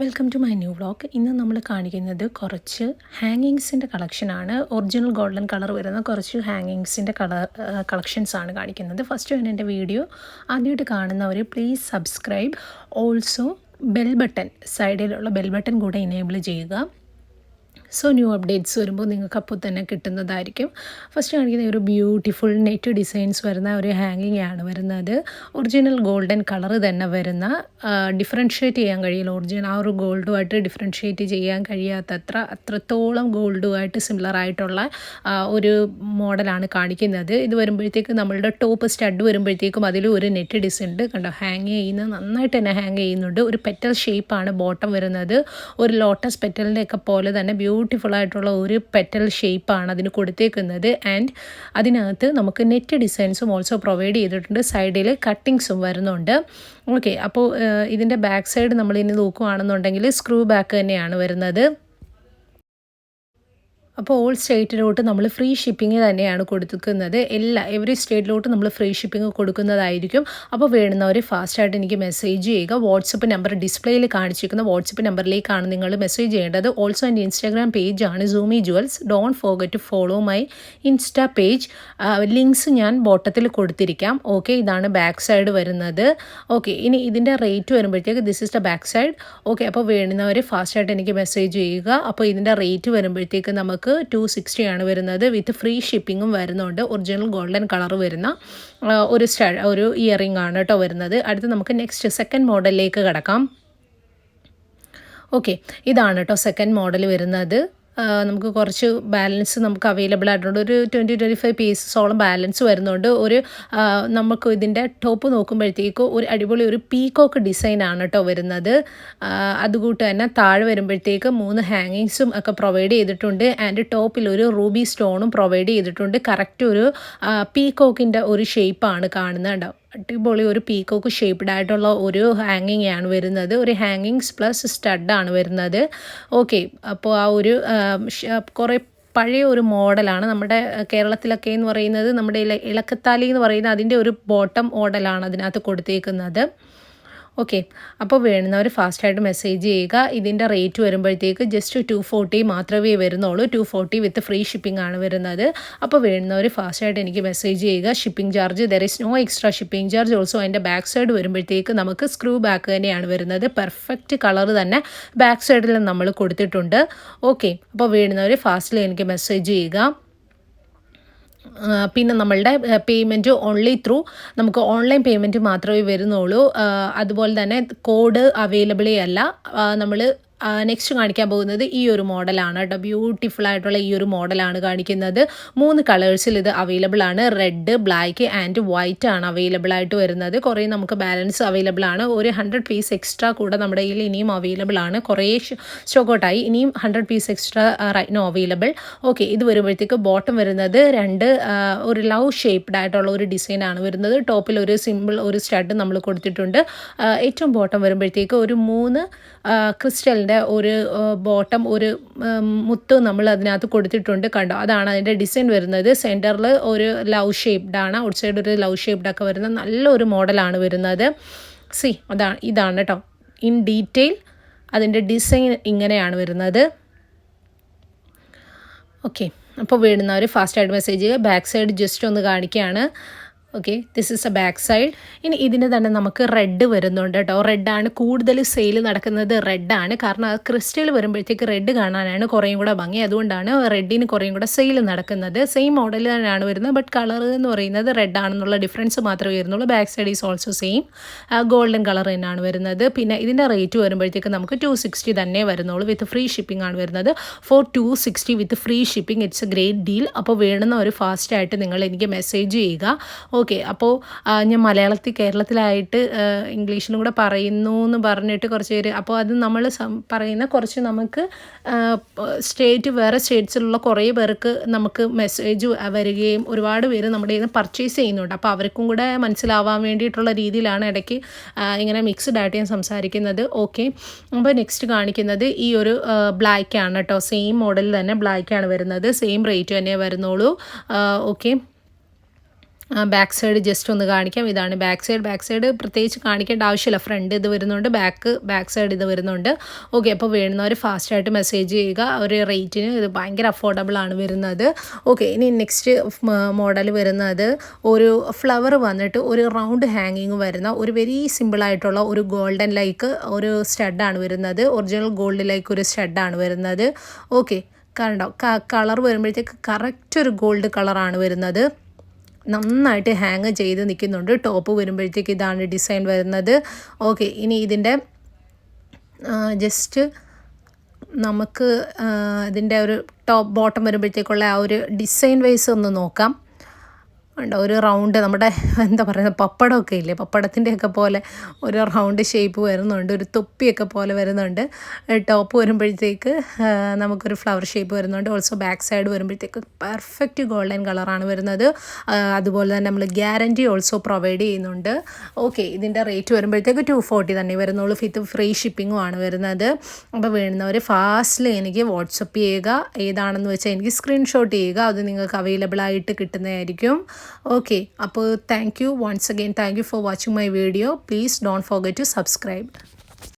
Welcome to my new vlog. ഇന്ന് നമ്മൾ കാണിക്കുന്നത് കുറച്ച് ഹാങ്ങിങ്സിൻ്റെ കളക്ഷനാണ്. ഒറിജിനൽ ഗോൾഡൻ കളർ വരുന്ന കുറച്ച് ഹാങ്ങിങ്സിൻ്റെ കളക്ഷൻസ് ആണ് കാണിക്കുന്നത്. ഫസ്റ്റ് തന്നെ എൻ്റെ വീഡിയോ ആദ്യമായിട്ട് കാണുന്നവർ please subscribe. Also bell button, സൈഡിലുള്ള ബെൽ ബട്ടൺ കൂടെ എനേബിൾ ചെയ്യുക. സോ ന്യൂ അപ്ഡേറ്റ്സ് വരുമ്പോൾ നിങ്ങൾക്ക് അപ്പോൾ തന്നെ കിട്ടുന്നതായിരിക്കും. ഫസ്റ്റ് കാണിക്കുന്ന ഒരു ബ്യൂട്ടിഫുൾ നെറ്റ് ഡിസൈൻസ് വരുന്ന ഒരു ഹാങ്ങിങ് ആണ് വരുന്നത്. ഒറിജിനൽ ഗോൾഡൻ കളർ തന്നെ വരുന്ന, ഡിഫറൻഷ്യേറ്റ് ചെയ്യാൻ കഴിയില്ല. ഒറിജിനൽ ആ ഒരു ഗോൾഡുമായിട്ട് ഡിഫറൻഷ്യേറ്റ് ചെയ്യാൻ കഴിയാത്തത്ര അത്രത്തോളം ഗോൾഡുമായിട്ട് സിമിലർ ആയിട്ടുള്ള ഒരു മോഡലാണ് കാണിക്കുന്നത്. ഇത് വരുമ്പോഴത്തേക്ക് നമ്മളുടെ ടോപ്പ് സ്റ്റഡ് വരുമ്പോഴത്തേക്കും അതിൽ ഒരു നെറ്റ് ഡിസൈൻ ഉണ്ട്. കണ്ടോ, ഹാങ് ചെയ്യുന്ന നന്നായിട്ട് തന്നെ ഹാങ് ചെയ്യുന്നുണ്ട്. ഒരു പെറ്റൽ ഷേപ്പാണ് ബോട്ടം വരുന്നത്. ഒരു ലോട്ടസ് പെറ്റലിൻ്റെ ഒക്കെ പോലെ തന്നെ ബ്യൂട്ടിഫുൾ ആയിട്ടുള്ള ഒരു പെറ്റൽ ഷേപ്പാണ് അതിന് കൊടുത്തേക്കുന്നത്. ആൻഡ് അതിനകത്ത് നമുക്ക് നെറ്റ് ഡിസൈൻസും ഓൾസോ പ്രൊവൈഡ് ചെയ്തിട്ടുണ്ട്. സൈഡിൽ കട്ടിങ്സും വരുന്നുണ്ട്. ഓക്കെ, അപ്പോൾ ഇതിൻ്റെ ബാക്ക് സൈഡ് നമ്മൾ ഇനി നോക്കുകയാണെന്നുണ്ടെങ്കിൽ സ്ക്രൂ ബാക്ക് തന്നെയാണ് വരുന്നത്. അപ്പോൾ ഓൾ സ്റ്റേറ്റിലോട്ട് നമ്മൾ ഫ്രീ ഷിപ്പിംഗ് തന്നെയാണ് കൊടുക്കുന്നത്. എവറി സ്റ്റേറ്റിലോട്ട് നമ്മൾ ഫ്രീ ഷിപ്പിംഗ് കൊടുക്കുന്നതായിരിക്കും. അപ്പോൾ വേണ്ടുന്നവർ ഫാസ്റ്റായിട്ട് എനിക്ക് മെസ്സേജ് ചെയ്യുക. വാട്സപ്പ് നമ്പർ ഡിസ്പ്ലേയിൽ കാണിച്ചിരിക്കുന്ന വാട്സപ്പ് നമ്പറിലേക്കാണ് നിങ്ങൾ മെസ്സേജ് ചെയ്യേണ്ടത്. ഓൾസോ എൻ്റെ ഇൻസ്റ്റാഗ്രാം പേജാണ് സൂമി jewels. Don't forget to follow my Insta page. Links ഞാൻ ബോട്ടത്തിൽ കൊടുത്തിരിക്കാം. ഓക്കെ, ഇതാണ് ബാക്ക് സൈഡ് വരുന്നത്. ഓക്കെ, ഇനി ഇതിൻ്റെ റേറ്റ് വരുമ്പോഴത്തേക്ക് this is the back side. Okay, അപ്പോൾ വേണ്ടുന്നവർ ഫാസ്റ്റായിട്ട് എനിക്ക് മെസ്സേജ് ചെയ്യുക. അപ്പോൾ ഇതിൻ്റെ റേറ്റ് വരുമ്പോഴത്തേക്ക് നമുക്ക് 260 ആണ് വരുന്നത്. വിത്ത് ഫ്രീ ഷിപ്പിങ്ങും വരുന്നുണ്ട്. ഒറിജിനൽ ഗോൾഡൻ കളർ വരുന്ന ഒരു ഇയറിംഗ് ആണ് കേട്ടോ വരുന്നത്. അടുത്ത് നമുക്ക് നെക്സ്റ്റ് സെക്കൻഡ് മോഡലിലേക്ക് കിടക്കാം. ഓക്കെ, ഇതാണ് കേട്ടോ സെക്കൻഡ് മോഡൽ വരുന്നത്. നമുക്ക് കുറച്ച് ബാലൻസ് നമുക്ക് അവൈലബിൾ ആയിട്ടുണ്ട്. ഒരു 20-25 പീസസോളം ബാലൻസ് വരുന്നുണ്ട്. നമുക്ക് ഇതിൻ്റെ ടോപ്പ് നോക്കുമ്പോഴത്തേക്ക് ഒരു അടിപൊളി ഒരു പീകോക്ക് ഡിസൈനാണ് കേട്ടോ വരുന്നത്. അതുകൂട്ട് തന്നെ താഴെ വരുമ്പോഴത്തേക്ക് 3 ഹാങ്ങിങ്സും ഒക്കെ പ്രൊവൈഡ് ചെയ്തിട്ടുണ്ട്. ആൻഡ് ടോപ്പിൽ ഒരു റൂബി സ്റ്റോണും പ്രൊവൈഡ് ചെയ്തിട്ടുണ്ട്. കറക്റ്റ് ഒരു പീകോക്കിൻ്റെ ഒരു ഷേപ്പാണ് കാണുന്നത്. അടിപൊളി ഒരു പീകോക്ക് ഷേപ്പ്ഡ് ആയിട്ടുള്ള ഒരു ഹാങ്ങിങ് ആണ് വരുന്നത്. ഒരു ഹാങ്ങിങ്സ് പ്ലസ് സ്റ്റഡാണ് വരുന്നത്. ഓക്കെ, അപ്പോൾ ആ ഒരു കുറേ പഴയ ഒരു മോഡലാണ്. നമ്മുടെ കേരളത്തിലൊക്കെ എന്ന് പറയുന്നത് നമ്മുടെ ഇളക്കത്താലി എന്ന് പറയുന്ന അതിൻ്റെ ഒരു ബോട്ടം മോഡലാണ് അതിനകത്ത് കൊടുത്തേക്കുന്നത്. ഓക്കെ, അപ്പോൾ വേണ്ടുന്നവർ ഫാസ്റ്റായിട്ട് മെസ്സേജ് ചെയ്യുക. ഇതിൻ്റെ റേറ്റ് വരുമ്പോഴത്തേക്ക് ജസ്റ്റ് 240 മാത്രമേ വരുന്നുള്ളൂ. 240 വിത്ത് ഫ്രീ ഷിപ്പിംഗ് ആണ് വരുന്നത്. അപ്പോൾ വേണ്ടുന്നവർ ഫാസ്റ്റായിട്ട് എനിക്ക് മെസ്സേജ് ചെയ്യുക. Shipping charge there is no extra shipping charge. Also അതിൻ്റെ ബാക്ക് സൈഡ് വരുമ്പോഴത്തേക്ക് നമുക്ക് സ്ക്രൂ ബാക്ക് തന്നെയാണ് വരുന്നത്. പെർഫെക്റ്റ് കളർ തന്നെ ബാക്ക് സൈഡിൽ നമ്മൾ കൊടുത്തിട്ടുണ്ട്. ഓക്കെ, അപ്പോൾ വേണ്ടുന്നവർ ഫാസ്റ്റിൽ എനിക്ക് മെസ്സേജ് ചെയ്യുക. പിന്നെ നമ്മളുടെ പേയ്മെൻറ്റ് ഓൺലി ത്രൂ നമുക്ക് ഓൺലൈൻ പേയ്മെൻറ്റ് മാത്രമേ വരുന്നുള്ളൂ. അതുപോലെ തന്നെ കോഡ് അവൈലബിളേ അല്ല. നമ്മൾ നെക്സ്റ്റ് കാണിക്കാൻ പോകുന്നത് ഈ ഒരു മോഡലാണ് കേട്ടോ. ബ്യൂട്ടിഫുൾ ആയിട്ടുള്ള ഈ ഒരു മോഡലാണ് കാണിക്കുന്നത്. 3 കളേഴ്സിൽ ഇത് അവൈലബിൾ ആണ്. റെഡ്, ബ്ലാക്ക് ആൻഡ് വൈറ്റ് ആണ് അവൈലബിൾ ആയിട്ട് വരുന്നത്. കുറേ നമുക്ക് ബാലൻസ് അവൈലബിൾ ആണ്. ഒരു 100 പീസ് എക്സ്ട്രാ കൂടെ നമ്മുടെ കയ്യിൽ ഇനിയും അവൈലബിൾ ആണ്. കുറേ സ്റ്റോക്ക് ഔട്ടായി. ഇനിയും 100 piece extra right no available. Okay, ഇത് വരുമ്പോഴത്തേക്ക് ബോട്ടം വരുന്നത് ഒരു ലവ് ഷേപ്ഡ് ആയിട്ടുള്ള ഒരു ഡിസൈനാണ് വരുന്നത്. ടോപ്പിൽ ഒരു സിമ്പിൾ ഒരു സ്റ്റഡ് നമ്മൾ കൊടുത്തിട്ടുണ്ട്. ഏറ്റവും ബോട്ടം വരുമ്പോഴത്തേക്ക് ഒരു 3 ക്രിസ്റ്റലിൻ്റെ ഒരു ബോട്ടം ഒരു മുത്ത് നമ്മൾ അതിനകത്ത് കൊടുത്തിട്ടുണ്ട്. കണ്ടോ, അതാണ് അതിൻ്റെ ഡിസൈൻ വരുന്നത്. സെൻറ്ററിൽ ഒരു ലവ് ഷേപ്ഡാണ്, ഔട്ട് സൈഡ് ഒരു ലവ് ഷേപ്ഡൊക്കെ വരുന്ന നല്ലൊരു മോഡലാണ് വരുന്നത്. ഇതാണ് കേട്ടോ ഇൻ ഡീറ്റെയിൽ അതിൻ്റെ ഡിസൈൻ ഇങ്ങനെയാണ് വരുന്നത്. ഓക്കെ, അപ്പോൾ വേണ്ടുന്നവർ ഫാസ്റ്റായിട്ട് മെസ്സേജ് ചെയ്യുക. ബാക്ക് സൈഡ് ജസ്റ്റ് ഒന്ന് കാണിക്കുകയാണ്. Okay, this is A back side. ഇനി ഇതിന് തന്നെ നമുക്ക് റെഡ് വരുന്നുണ്ട് കേട്ടോ. റെഡാണ് കൂടുതൽ സെയിൽ നടക്കുന്നത്. റെഡാണ് കാരണം ക്രിസ്റ്റൽ വരുമ്പോഴത്തേക്ക് റെഡ് കാണാനാണ് കുറേയും കൂടെ ഭംഗി. അതുകൊണ്ടാണ് റെഡിന് കുറേയും കൂടെ സെയിൽ നടക്കുന്നത്. സെയിം മോഡൽ തന്നെയാണ് വരുന്നത്. ബട്ട് കളർ എന്ന് പറയുന്നത് റെഡ് ആണെന്നുള്ള ഡിഫറൻസ് മാത്രമേ വരുന്നുള്ളൂ. Back side is also same golden colour തന്നെയാണ് വരുന്നത്. പിന്നെ ഇതിൻ്റെ റേറ്റ് വരുമ്പോഴത്തേക്ക് നമുക്ക് 260 തന്നെ വരുന്നുള്ളൂ. വിത്ത് ഫ്രീ ഷിപ്പിംഗ് ആണ് വരുന്നത്. For 260 with free shipping it's a great deal. അപ്പോൾ വേണ്ടുന്ന ഒരു ഫാസ്റ്റായിട്ട് നിങ്ങൾ എനിക്ക് മെസ്സേജ് ചെയ്യുക. ഓക്കെ, അപ്പോൾ ഞാൻ കേരളത്തിലായിട്ട് ഇംഗ്ലീഷിലും കൂടെ പറയുന്നു എന്ന് പറഞ്ഞിട്ട് കുറച്ച് പേര്, അപ്പോൾ അത് നമ്മൾ പറയുന്ന കുറച്ച് നമുക്ക് വേറെ സ്റ്റേറ്റ്സിലുള്ള കുറേ പേർക്ക് നമുക്ക് മെസ്സേജ് വരികയും ഒരുപാട് പേര് നമ്മുടെ കയ്യിൽ നിന്ന് പർച്ചേസ് ചെയ്യുന്നുണ്ട്. അപ്പോൾ അവർക്കും കൂടെ മനസ്സിലാവാൻ വേണ്ടിയിട്ടുള്ള രീതിയിലാണ് ഇടയ്ക്ക് ഇങ്ങനെ മിക്സ്ഡ് ആയിട്ട് ഞാൻ സംസാരിക്കുന്നത്. ഓക്കെ, അപ്പോൾ നെക്സ്റ്റ് കാണിക്കുന്നത് ഈ ഒരു ബ്ലാക്കാണ് കേട്ടോ. സെയിം മോഡൽ തന്നെ ബ്ലാക്കാണ് വരുന്നത്. സെയിം റേറ്റ് തന്നെ വരുന്നുള്ളൂ. ഓക്കെ, ബാക്ക് സൈഡ് ജസ്റ്റ് ഒന്ന് കാണിക്കാം. ഇതാണ് ബാക്ക് സൈഡ് പ്രത്യേകിച്ച് കാണിക്കേണ്ട ആവശ്യമില്ല. ഫ്രണ്ട് ഇത് വരുന്നുണ്ട്, ബാക്ക് സൈഡ് ഇത് വരുന്നുണ്ട്. ഓക്കെ, അപ്പോൾ വേണ്ടുന്നവർ ഫാസ്റ്റായിട്ട് മെസ്സേജ് ചെയ്യുക. ഒരു റേറ്റിന് ഇത് ഭയങ്കര അഫോർഡബിൾ ആണ് വരുന്നത്. ഓക്കെ, ഇനി നെക്സ്റ്റ് മോഡൽ വരുന്നത് ഒരു ഫ്ലവർ വന്നിട്ട് ഒരു റൗണ്ട് ഹാങ്ങിങ് വരുന്ന ഒരു വെരി സിമ്പിളായിട്ടുള്ള ഒരു ഗോൾഡൻ ലൈക്ക് ഒരു സ്റ്റഡാണ് വരുന്നത്. ഒറിജിനൽ ഗോൾഡ് ലൈക്ക് ഒരു സ്റ്റഡാണ് വരുന്നത്. ഓക്കെ, കണ്ടോ കളർ വരുമ്പോഴത്തേക്ക് കറക്റ്റ് ഒരു ഗോൾഡ് കളറാണ് വരുന്നത്. നന്നായിട്ട് ഹാങ് ചെയ്ത് നിൽക്കുന്നുണ്ട്. ടോപ്പ് വരുമ്പോഴത്തേക്ക് ഇതാണ് ഡിസൈൻ വരുന്നത്. ഓക്കെ, ഇനി ഇതിൻ്റെ ജസ്റ്റ് നമുക്ക് ഇതിൻ്റെ ഒരു ടോപ്പ് ബോട്ടം വരുമ്പോഴത്തേക്കുള്ള ആ ഒരു ഡിസൈൻ വൈസ് ഒന്ന് നോക്കാം. ഉണ്ട് ഒരു റൗണ്ട് നമ്മുടെ എന്താ പറയുന്നത് പപ്പടമൊക്കെ ഇല്ലേ, പപ്പടത്തിൻ്റെയൊക്കെ പോലെ ഒരു റൗണ്ട് ഷേപ്പ് വരുന്നുണ്ട്, ഒരു തൊപ്പിയൊക്കെ പോലെ വരുന്നുണ്ട്. ടോപ്പ് വരുമ്പോഴത്തേക്ക് നമുക്കൊരു ഫ്ലവർ ഷേപ്പ് വരുന്നുണ്ട്. ഓൾസോ ബാക്ക് സൈഡ് വരുമ്പോഴത്തേക്ക് പെർഫെക്റ്റ് ഗോൾഡൻ കളറാണ് വരുന്നത്. അതുപോലെ തന്നെ നമ്മൾ ഗ്യാരൻറ്റി ഓൾസോ പ്രൊവൈഡ് ചെയ്യുന്നുണ്ട്. ഓക്കെ, ഇതിൻ്റെ റേറ്റ് വരുമ്പോഴത്തേക്ക് 240 തന്നെ വരുന്നുള്ളൂ. വിത്ത് ഫ്രീ ഷിപ്പിങ്ങും ആണ് വരുന്നത്. അപ്പോൾ വേണ്ടുന്നവർ ഫാസ്റ്റിൽ എനിക്ക് വാട്സപ്പ് ചെയ്യുക. ഏതാണെന്ന് വെച്ചാൽ എനിക്ക് സ്ക്രീൻഷോട്ട് ചെയ്യുക. അത് നിങ്ങൾക്ക് അവൈലബിൾ ആയിട്ട് കിട്ടുന്നതായിരിക്കും. Okay, അപ്പോൾ thank you once again. Thank you for watching my video. Please don't forget to subscribe.